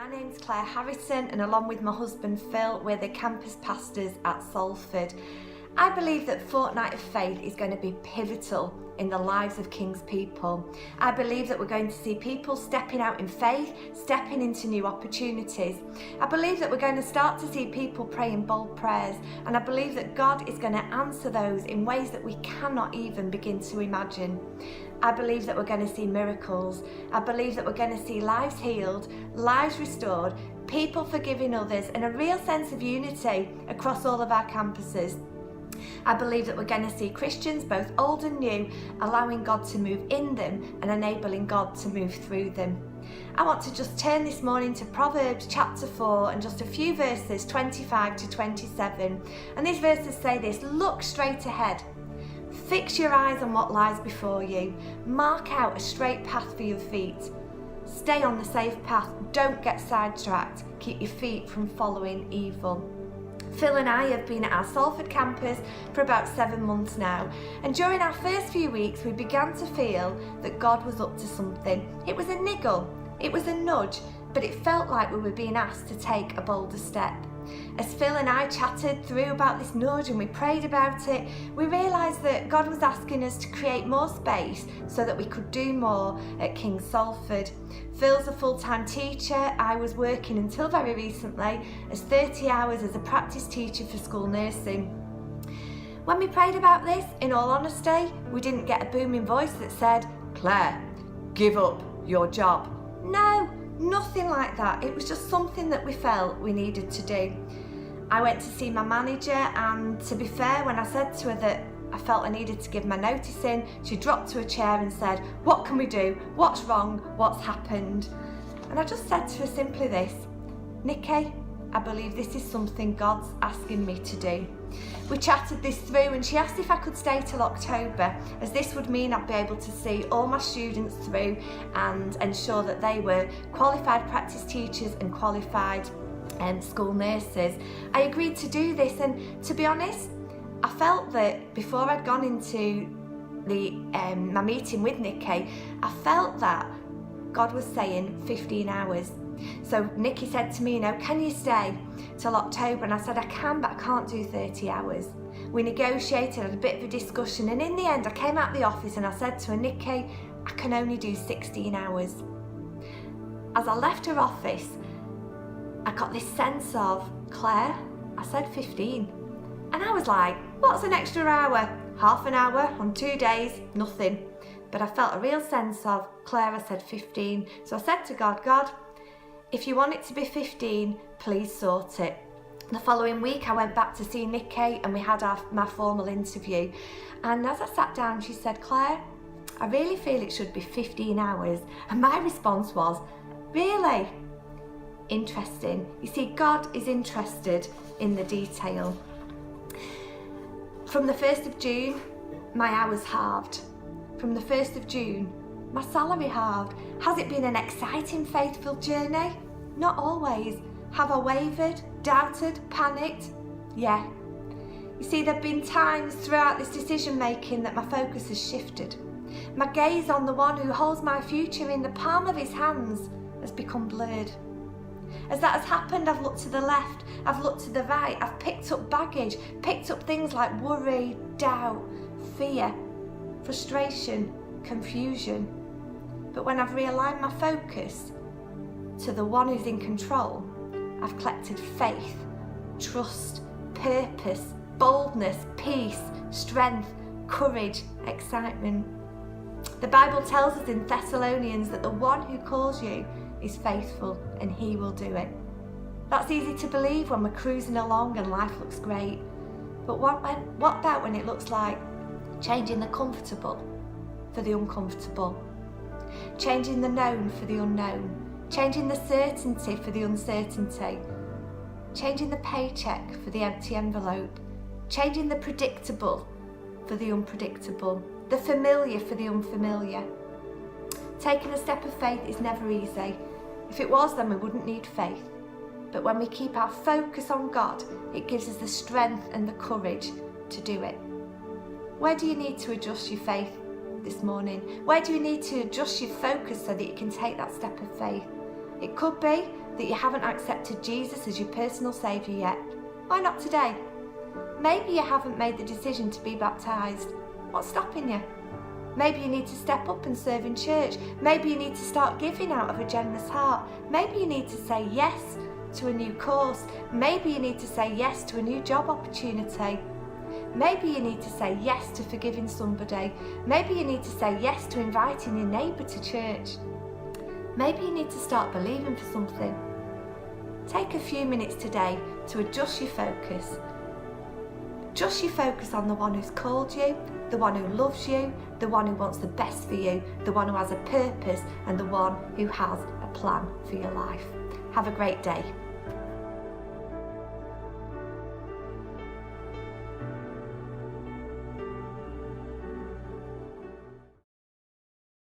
My name's Clare and along with my husband Phil, we're the campus pastors at Salford. I believe that Fortnight of Faith is going to be pivotal in the lives of King's people. I believe that we're going to see people stepping out in faith, stepping into new opportunities. I believe that we're going to start to see people praying bold prayers, and I believe that God is going to answer those in ways that we cannot even begin to imagine. I believe that we're going to see miracles. I believe that we're going to see lives healed, lives restored, people forgiving others, and a real sense of unity across all of our campuses. I believe that we're going to see Christians, both old and new, allowing God to move in them and enabling God to move through them. I want to just turn this morning to Proverbs chapter 4 and just a few verses, 25 to 27. And these verses say this: look straight ahead. Fix your eyes on what lies before you. Mark out a straight path for your feet. Stay on the safe path. Don't get sidetracked. Keep your feet from following evil. Phil and I have been at our Salford campus for about 7 months now, and during our first few weeks we began to feel that God was up to something. It was a niggle, it was a nudge, but it felt like we were being asked to take a bolder step. As Phil and I chatted through about this nudge and we prayed about it, we realised that God was asking us to create more space so that we could do more at King Salford. Phil's a full-time teacher. I was working until very recently as 30 hours as a practice teacher for school nursing. When we prayed about this, in all honesty, we didn't get a booming voice that said, "Claire, give up your job." No, nothing like that. It was just something that we felt we needed to do. I went to see my manager, and to be fair, when I said to her that I felt I needed to give my notice in, she dropped to a chair and said, "What can we do? What's wrong? What's happened?" And I just said to her simply this: "Nikki, I believe this is something God's asking me to do." We chatted this through, and she asked if I could stay till October, as this would mean I'd be able to see all my students through and ensure that they were qualified practice teachers and qualified school nurses. I agreed to do this, and to be honest, I felt that before I'd gone into my meeting with Nikki, I felt that God was saying 15 hours. So Nikki said to me, "Can you stay till October?" And I said, "I can, but I can't do 30 hours. We negotiated, had a bit of a discussion, and in the end I came out the office and I said to her, "Nikki, I can only do 16 hours. As I left her office, I got this sense of, "Claire, I said 15. And I was like, "What's an extra hour? Half an hour on 2 days? Nothing." But I felt a real sense of, "Claire, I said 15. So I said to God, "God, if you want it to be 15, please sort it." The following week I went back to see Nikki and we had my formal interview. And as I sat down, she said, "Claire, I really feel it should be 15 hours. And my response was, "Really?" Interesting. You see, God is interested in the detail. From the 1st of June, my hours halved. From the 1st of June, my salary halved. Has it been an exciting, faithful journey? Not always. Have I wavered, doubted, panicked? Yeah. You see, there have been times throughout this decision making that my focus has shifted. My gaze on the one who holds my future in the palm of his hands has become blurred. As that has happened, I've looked to the left, I've looked to the right, I've picked up baggage, picked up things like worry, doubt, fear, frustration, confusion. But when I've realigned my focus to the one who's in control, I've collected faith, trust, purpose, boldness, peace, strength, courage, excitement. The Bible tells us in Thessalonians that the one who calls you is faithful and he will do it. That's easy to believe when we're cruising along and life looks great. But what about when it looks like changing the comfortable for the uncomfortable? Changing the known for the unknown, changing the certainty for the uncertainty, changing the paycheck for the empty envelope, changing the predictable for the unpredictable, the familiar for the unfamiliar. Taking a step of faith is never easy. If it was, then we wouldn't need faith. But when we keep our focus on God, it gives us the strength and the courage to do it. Where do you need to adjust your faith this morning? Where do you need to adjust your focus so that you can take that step of faith? It could be that you haven't accepted Jesus as your personal saviour yet. Why not today? Maybe you haven't made the decision to be baptised. What's stopping you? Maybe you need to step up and serve in church. Maybe you need to start giving out of a generous heart. Maybe you need to say yes to a new course. Maybe you need to say yes to a new job opportunity. Maybe you need to say yes to forgiving somebody. Maybe you need to say yes to inviting your neighbour to church. Maybe you need to start believing for something. Take a few minutes today to adjust your focus. Adjust your focus on the one who's called you, the one who loves you, the one who wants the best for you, the one who has a purpose, and the one who has a plan for your life. Have a great day.